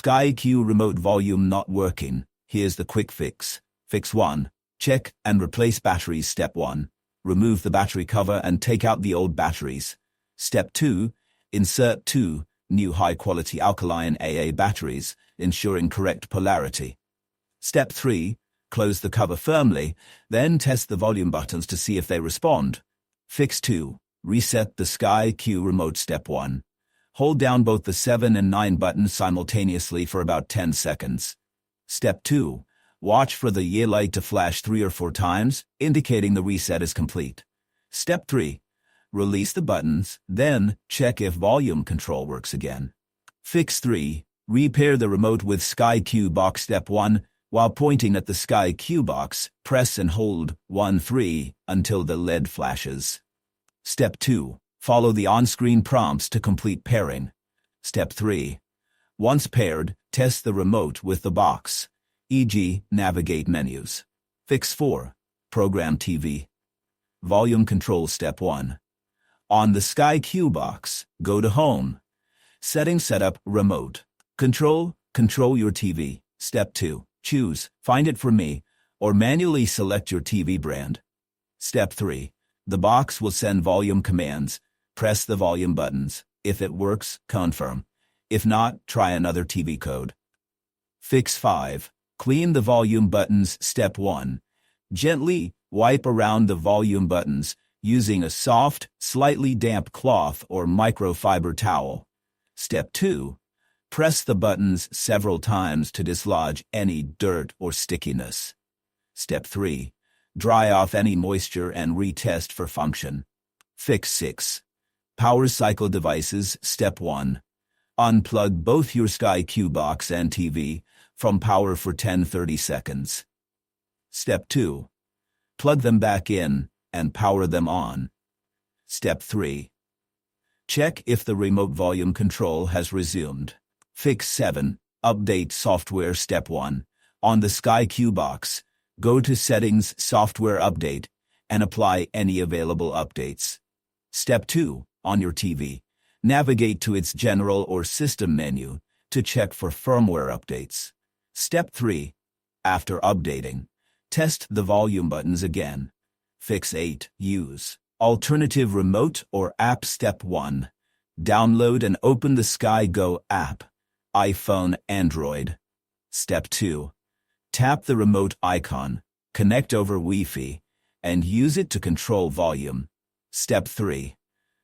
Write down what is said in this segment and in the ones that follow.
Sky Q remote volume not working. Here's the quick fix. Fix 1. Check and replace batteries. Step 1. Remove the battery cover and take out the old batteries. Step 2. Insert 2 new high-quality alkaline AA batteries, ensuring correct polarity. Step 3. Close the cover firmly, then test the volume buttons to see if they respond. Fix 2. Reset the Sky Q remote. Step 1. Hold down both the 7 and 9 buttons simultaneously for about 10 seconds. Step 2. Watch for the yellow light to flash 3 or 4 times, indicating the reset is complete. Step 3. Release the buttons, then check if volume control works again. Fix 3. Repair the remote with Sky Q box. Step 1. While pointing at the Sky Q box, press and hold 1-3 until the LED flashes. Step 2. Follow the on-screen prompts to complete pairing. Step 3. Once paired, test the remote with the box, e.g., navigate menus. Fix 4. Program TV. Volume control. Step 1. On the Sky Q box, go to Home. Settings. Setup remote. Control your TV. Step 2. Choose Find It For Me or manually select your TV brand. Step 3. The box will send volume commands. Press the volume buttons. If it works, confirm. If not, try another TV code. Fix 5. Clean the volume buttons. Step 1. Gently wipe around the volume buttons using a soft, slightly damp cloth or microfiber towel. Step 2. Press the buttons several times to dislodge any dirt or stickiness. Step 3. Dry off any moisture and retest for function. Fix 6. Power cycle devices. Step 1. Unplug both your Sky Q box and TV from power for 10-30 seconds. Step 2. Plug them back in and power them on. Step 3. Check if the remote volume control has resumed. Fix 7. Update software. Step 1. On the Sky Q box, go to Settings, Software Update, and apply any available updates. Step 2. On your TV, navigate to its General or System menu to check for firmware updates. Step 3. After updating, test the volume buttons again. Fix 8. Use alternative remote or app. Step 1. Download and open the Sky Go app, iPhone, Android. Step 2. Tap the remote icon, connect over Wi-Fi, and use it to control volume. Step 3.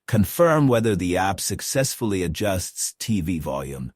Confirm whether the app successfully adjusts TV volume.